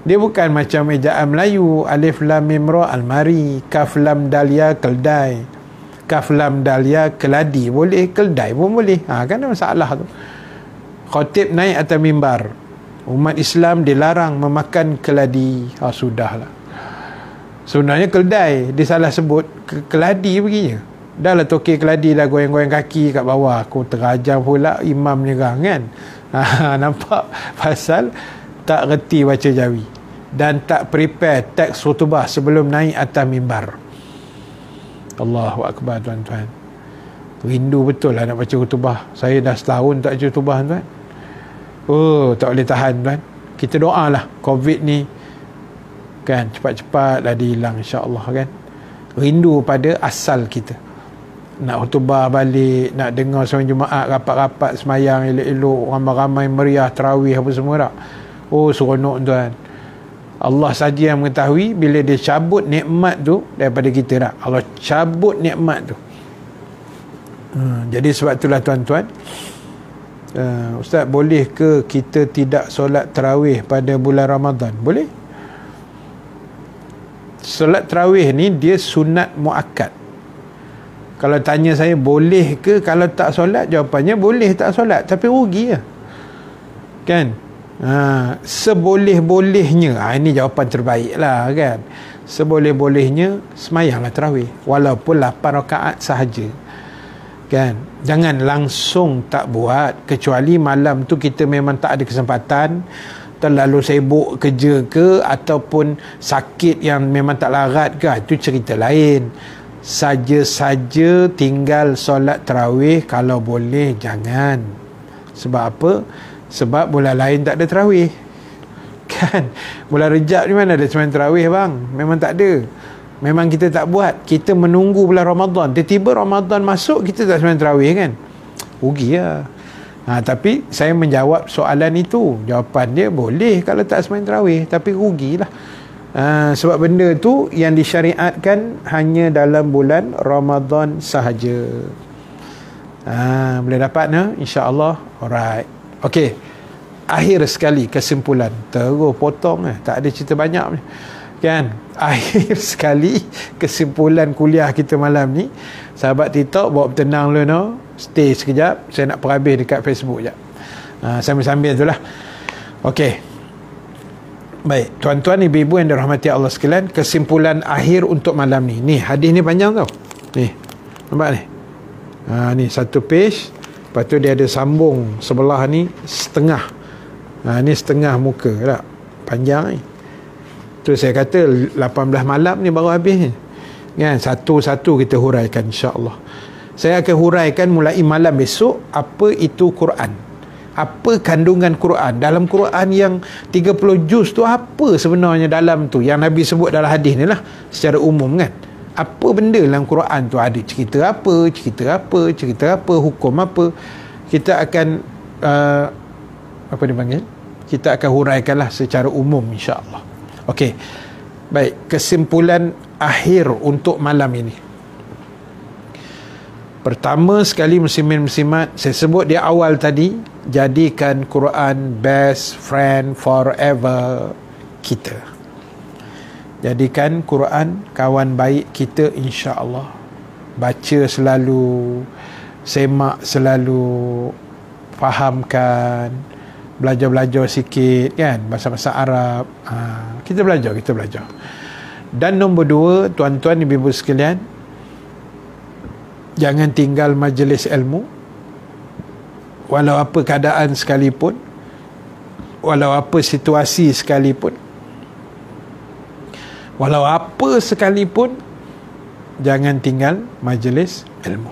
Dia bukan macam ejaan Melayu, alif lam mim ra almari, kaf lam dal ya keldai, kaf lam dal ya keladi, boleh, keldai pun boleh. Kan ada masalah tu. Khatib naik atas mimbar, umat Islam dilarang memakan keladi. Sudahlah. Sebenarnya keldai, dia salah sebut keladi begini. Dah lah tokek keladi dah, goyang-goyang kaki kat bawah. Aku terajam pula, imam nyerang kan. Nampak? Pasal tak reti baca Jawi dan tak prepare teks khutbah sebelum naik atas mimbar. Allahu Akbar tuan-tuan. Rindu betul lah nak baca khutbah. Saya dah setahun tak baca khutbah tuan. Tak boleh tahan tuan. Kita doalah COVID ni kan cepat-cepat dah dihilang insya-Allah kan. Rindu pada asal kita. Nak khutbah balik, nak dengar semua Jumaat rapat-rapat semayang elok-elok, ramai-ramai meriah tarawih apa semua tak. Seronok tuan. Allah saja yang mengetahui bila dia cabut nikmat tu daripada kita dah. Allah cabut nikmat tu. Jadi sebab itulah tuan-tuan, Ustaz, boleh ke kita tidak solat tarawih pada bulan Ramadan? Boleh. Solat tarawih ni dia sunat muakkad. Kalau tanya saya boleh ke kalau tak solat, jawapannya boleh tak solat, tapi rugi lah kan. Seboleh-bolehnya, ini jawapan terbaik lah kan. Seboleh-bolehnya semayanglah tarawih walaupun 8 rakaat sahaja kan. Jangan langsung tak buat, kecuali malam tu kita memang tak ada kesempatan, terlalu sibuk kerja ke, ataupun sakit yang memang tak larat ke, itu cerita lain. Saja-saja tinggal solat tarawih kalau boleh jangan. Sebab apa? Sebab bulan lain tak ada tarawih kan. Bulan Rejab ni mana ada sembahyang tarawih bang? Memang tak ada. Memang kita tak buat. Kita menunggu bulan Ramadan. Tiba-tiba Ramadan masuk, kita tak sembahyang tarawih kan. Rugi lah. Tapi saya menjawab soalan itu. Jawapan dia boleh kalau tak sembahyang tarawih, tapi rugilah. Sebab benda tu yang disyariatkan hanya dalam bulan Ramadan sahaja. Boleh dapat insya-Allah. Alright. Okey. Akhir sekali kesimpulan. Terus potong tak ada cerita banyak kan. Akhir sekali kesimpulan kuliah kita malam ni. Sahabat TikTok bawa bertenang dulu Stay sekejap. Saya nak perhabis dekat Facebook sekejap. Sambil-sambil tu lah. Okey. Baik, tuan-tuan, ibu-ibu yang dirahmati Allah sekalian, kesimpulan akhir untuk malam ni. Ni, hadis ni panjang tau. Ni, nampak ni? Ni satu page. Lepas tu dia ada sambung sebelah ni setengah. Ni setengah muka tak? Panjang ni. Tu saya kata 18 malam ni baru habis ni. Kan? Satu-satu kita huraikan insya-Allah. Saya akan huraikan mulai malam besok apa itu Quran. Apa kandungan Quran? Dalam Quran yang 30 juz tu apa sebenarnya dalam tu? Yang Nabi sebut dalam hadis ni lah secara umum kan. Apa benda dalam Quran tu, ada cerita apa, hukum apa. Kita akan apa dipanggil? Kita akan huraikanlah secara umum insya-Allah. Okey. Baik, kesimpulan akhir untuk malam ini. Pertama sekali, muslimin-muslimat, saya sebut di awal tadi, jadikan Quran best friend forever kita. Jadikan Quran kawan baik kita insya-Allah. Baca selalu, semak selalu, fahamkan, belajar-belajar sikit kan, bahasa-bahasa Arab. Kita belajar. Dan nombor 2, tuan-tuan ibu-ibu sekalian, jangan tinggal majlis ilmu walau apa keadaan sekalipun, walau apa situasi sekalipun, walau apa sekalipun, jangan tinggal majlis ilmu.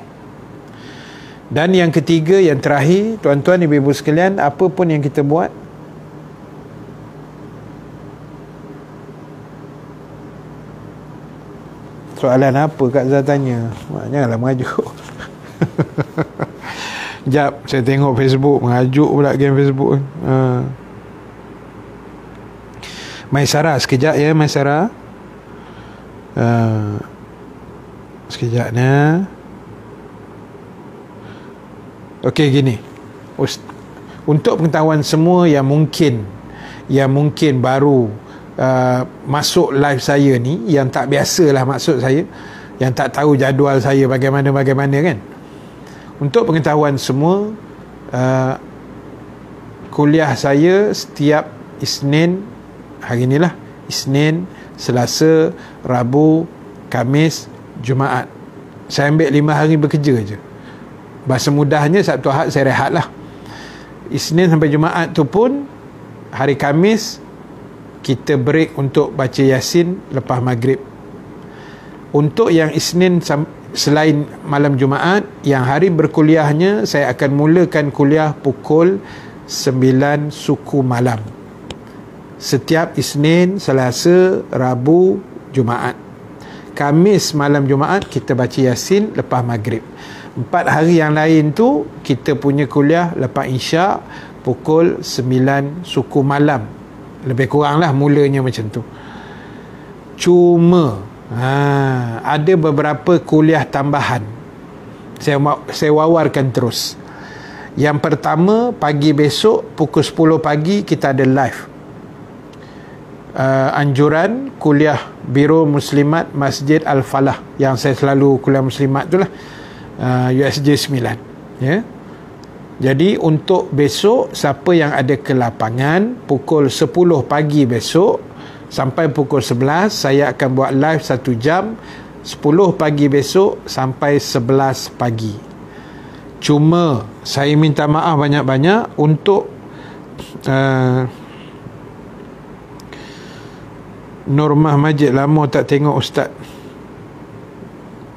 Dan yang ketiga, yang terakhir, tuan-tuan ibu-ibu sekalian, apa pun yang kita buat, soalan apa Kak Zah tanya? Janganlah mengajuk. Sekejap, saya tengok Facebook, mengajuk pula game Facebook. Maisara, sekejap ya Maisara. Sekejap ni. Okey, gini. Untuk pengetahuan semua yang mungkin baru masuk live saya ni, yang tak biasalah maksud saya, yang tak tahu jadual saya bagaimana kan. Untuk pengetahuan semua, kuliah saya setiap Isnin, hari inilah Isnin, Selasa, Rabu, Khamis, Jumaat. Saya ambil 5 hari bekerja je. Bahasa mudahnya Sabtu Ahad saya rehat lah. Isnin sampai Jumaat tu pun, hari Khamis kita break untuk baca Yasin lepas maghrib. Untuk yang Isnin selain malam Jumaat, yang hari berkuliahnya, saya akan mulakan kuliah pukul 9 suku malam. Setiap Isnin, Selasa, Rabu, Jumaat. Khamis malam Jumaat kita baca Yasin lepas maghrib. 4 hari yang lain tu kita punya kuliah lepas Isyak pukul 9 suku malam. Lebih kurang lah mulanya macam tu. Cuma ada beberapa kuliah tambahan. Saya wawarkan terus. Yang pertama, pagi besok pukul 10 pagi kita ada live anjuran kuliah Biro Muslimat Masjid Al-Falah, yang saya selalu kuliah Muslimat tu lah, USJ 9 ya. Jadi untuk besok, siapa yang ada ke lapangan, pukul 10 pagi besok sampai pukul 11 saya akan buat live 1 jam, 10 pagi besok sampai 11 pagi. Cuma saya minta maaf banyak-banyak untuk Normah Majid, lama tak tengok ustaz,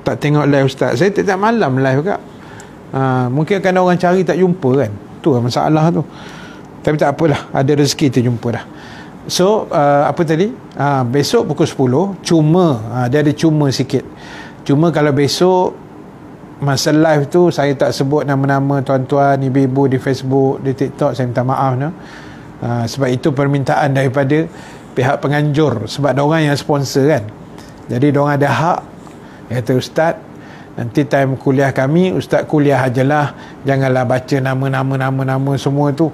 tak tengok live ustaz. Saya tak malam live kak. Mungkin kan orang cari tak jumpa kan, tu lah masalah tu. Tapi tak apalah, ada rezeki terjumpa dah. So apa tadi, besok pukul 10. Cuma dia ada cuma sikit. Cuma kalau besok masa live tu saya tak sebut nama-nama tuan-tuan, ibu-ibu di Facebook, di TikTok, saya minta maaf no. Sebab itu permintaan daripada pihak penganjur, sebab diorang yang sponsor kan. Jadi diorang ada hak, kata ustaz, nanti time kuliah kami ustaz kuliah ajalah, janganlah baca nama semua tu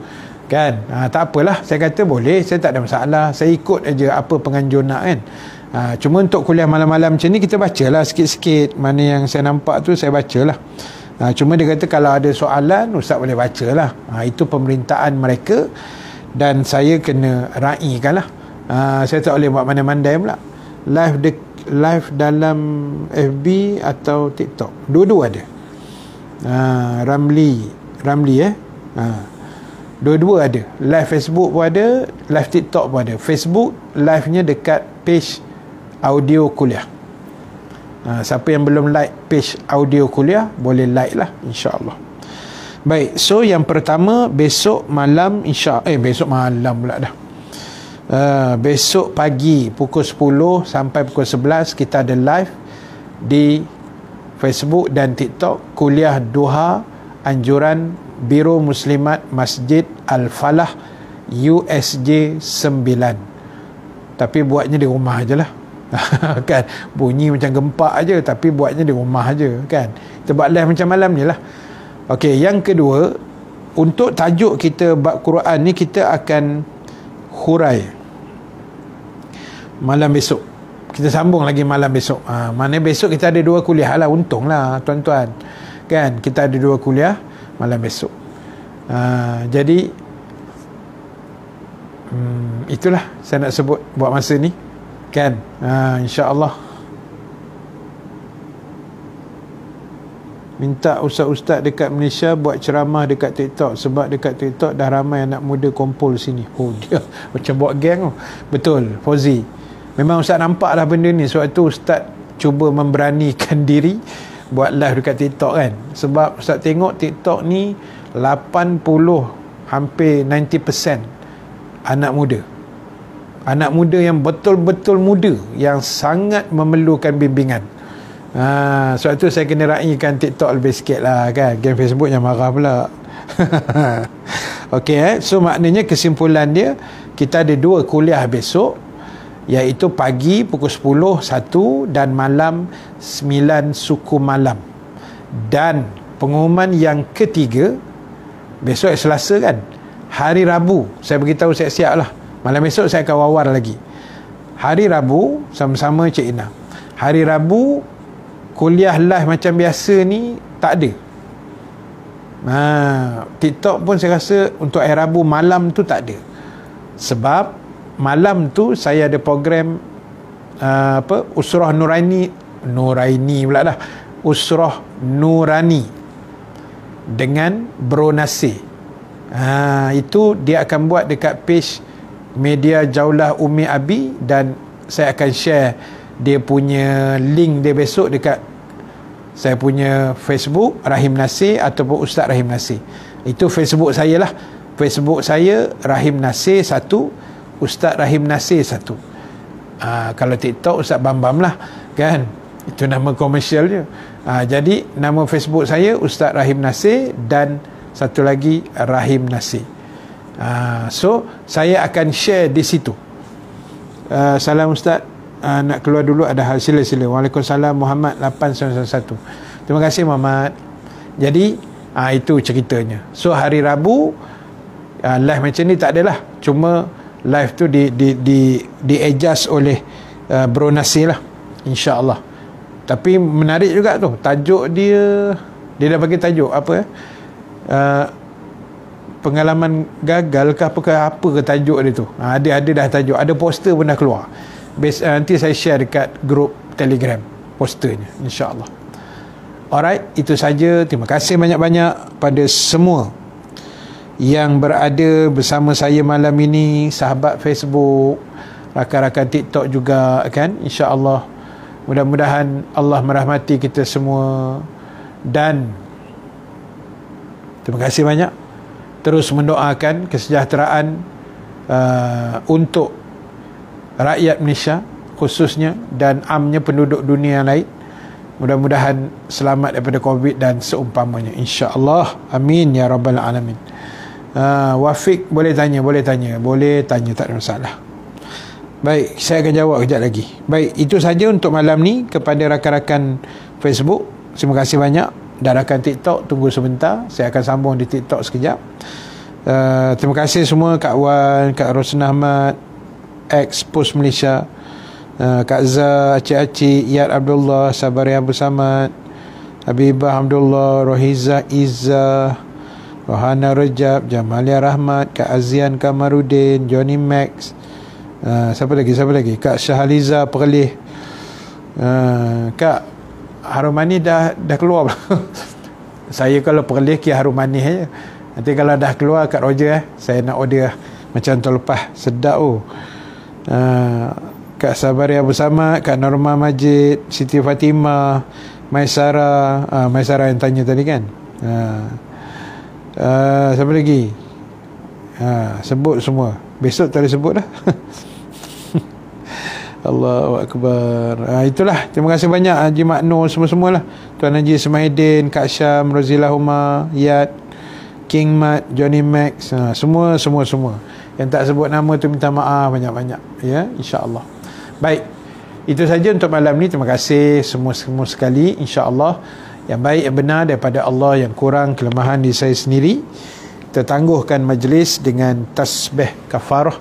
kan. Tak apalah, saya kata boleh, saya tak ada masalah, saya ikut aja apa penganjur nak kan. Cuma untuk kuliah malam-malam macam ni kita bacalah sikit-sikit, mana yang saya nampak tu saya bacalah. Cuma dia kata kalau ada soalan ustaz boleh bacalah. Itu pemerintahan mereka dan saya kena raikan lah. Saya tak boleh buat mandai-mandai pula. Live dalam FB atau TikTok, dua-dua ada. Ramli dua-dua ada. Live Facebook pun ada, live TikTok pun ada. Facebook live-nya dekat page audio kuliah. Siapa yang belum like page audio kuliah boleh like lah, insya-Allah. Baik, so yang pertama besok malam besok malam pula dah. Besok pagi pukul 10 sampai pukul 11 kita ada live di Facebook dan TikTok, kuliah duha anjuran Biro Muslimat Masjid Al-Falah USJ 9. Tapi buatnya di rumah aje lah. Kan bunyi macam gempak aje, tapi buatnya di rumah aje kan. Kita buat live macam malam ni lah. Okey, yang kedua, untuk tajuk kita bab Quran ni kita akan hurai malam besok. Kita sambung lagi malam besok. Mana besok kita ada 2 kuliah lah. Untunglah tuan-tuan kan, kita ada 2 kuliah malam besok. Jadi itulah saya nak sebut buat masa ni kan. InsyaAllah minta ustaz-ustaz dekat Malaysia buat ceramah dekat TikTok, sebab dekat TikTok dah ramai anak muda kumpul sini. Dia macam buat geng tu. Betul Fauzi, memang ustaz nampak dah benda ni. Sebab tu ustaz cuba memberanikan diri buat live dekat TikTok kan. Sebab ustaz tengok TikTok ni 80 hampir 90% anak muda. Anak muda yang betul-betul muda, yang sangat memerlukan bimbingan. Sebab tu saya kena raikan TikTok lebih sikit lah kan. Game Facebook yang marah pula. Okey, so maknanya kesimpulan dia, kita ada 2 kuliah besok, iaitu pagi pukul 10 1 dan malam 9 suku malam. Dan pengumuman yang ketiga, besok Selasa kan, hari Rabu saya beritahu siap-siap lah. Malam besok saya akan wawar lagi. Hari Rabu sama-sama Cik Ina. Hari Rabu kuliah live macam biasa ni tak ada. TikTok pun saya rasa untuk hari Rabu malam tu tak ada. Sebab malam tu saya ada program Usrah Nuraini pula dah. Usrah Nurani dengan Bro Nasir. Itu dia akan buat dekat page Media Jaulah Umi Abi, dan saya akan share dia punya link dia besok dekat saya punya Facebook Rahim Nasir ataupun Ustaz Rahim Nasir. Itu Facebook saya lah. Facebook saya Rahim Nasir 1, Ustaz Rahim Nasir 1. Kalau TikTok Ustaz Bambam lah kan, itu nama komersial je. Jadi nama Facebook saya Ustaz Rahim Nasir dan satu lagi Rahim Nasir. So saya akan share di situ. Salam Ustaz, nak keluar dulu, ada hal, sila. Waalaikumsalam Muhammad 8991. Terima kasih Muhammad. Jadi itu ceritanya. So hari Rabu live macam ni tak adalah, cuma live tu di adjust oleh Bro Nasir lah, insya-Allah. Tapi menarik juga tu tajuk dia dah bagi tajuk apa pengalaman gagal ke apa ke tajuk dia tu. Ada dah tajuk, ada poster pun dah keluar. Nanti saya share dekat grup Telegram posternya, insya-Allah. Alright, itu saja. Terima kasih banyak-banyak pada semua yang berada bersama saya malam ini, sahabat Facebook, rakan-rakan TikTok juga kan, insya-Allah. Mudah-mudahan Allah merahmati kita semua, dan terima kasih banyak. Terus mendoakan kesejahteraan untuk rakyat Malaysia khususnya, dan amnya penduduk dunia lain. Mudah-mudahan selamat daripada COVID dan seumpamanya, insya-Allah. Amin ya rabbal alamin. Wafiq boleh tanya, tak ada masalah. Baik, saya akan jawab kejap lagi. Baik, itu saja untuk malam ni. Kepada rakan-rakan Facebook, terima kasih banyak. Dan rakan TikTok, tunggu sebentar, saya akan sambung di TikTok sekejap. Terima kasih semua, Kak Wan, Kak Rosna Ahmad, Expos Malaysia, Kak Zah, Acik-Acik, Iyad Abdullah, Sabaria Abu Samad, Habibah Abdullah, Rohiza Izzah, Rohana Rejab, Jamalia Rahmat, Kak Azian Kamarudin, Johnny Max, siapa lagi, Kak Syahaliza Perlih, Kak harum manis dah keluar. Saya kalau Perlih kira harum manis aja. Nanti kalau dah keluar Kak Roger, saya nak order macam tahun lepas, sedap Kak Sabaria bersama, Kak Norma Majid, Siti Fatimah, Maisara, Maisara yang tanya tadi kan. Siapa lagi? Sebut semua. Besok tak boleh sebut dah. Allahu Akbar. Itulah, terima kasih banyak Haji Maknur, semua-semualah. Tuan Haji Ismaidin, Kak Syam, Rozilah Umar, Yad, King Mat, Johnny Max, semua. Yang tak sebut nama tu minta maaf banyak-banyak, ya, insya-Allah. Baik, itu saja untuk malam ni. Terima kasih semua sekali, insya-Allah. Yang baik yang benar daripada Allah, yang kurang kelemahan di saya sendiri. Kita tangguhkan majlis dengan tasbih kafarah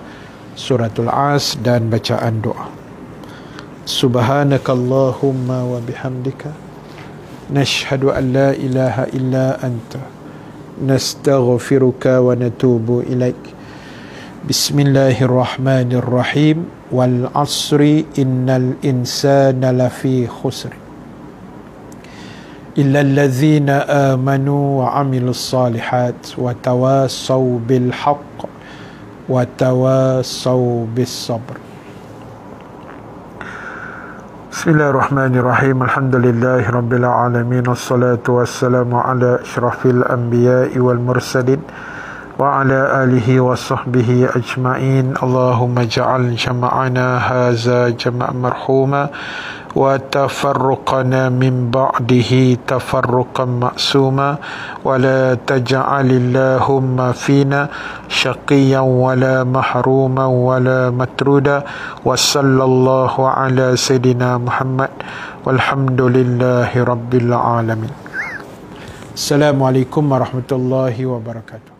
suratul As dan bacaan doa. Subhanakallahumma wa bihamdika nashhadu an la ilaha illa anta nastaghfiruka wa natubu ilaik. Bismillahirrahmanirrahim. Wal asri innal insana lafi khusr illa alladhina amanu wa amilus salihat wa tawassaw bil haqq wa tawassaw bis sabr. Bismillahirrahmanirrahim. Alhamdulillahi rabbil alamin, wassalatu wassalamu ala asyrafil anbiya'i wal mursalin wa ala alihi wa sahbihi ajma'in. Allahumma ja'al jama'ana haza jama' marhuma wa tafarruqana min ba'dihi tafarruqan ma'suma wa la taj'alillahumma fina syaqiyan wa la mahruman wa la matruda wa sallallahu ala sayidina Muhammad walhamdulillahi rabbil alamin. Assalamualaikum warahmatullahi wabarakatuh.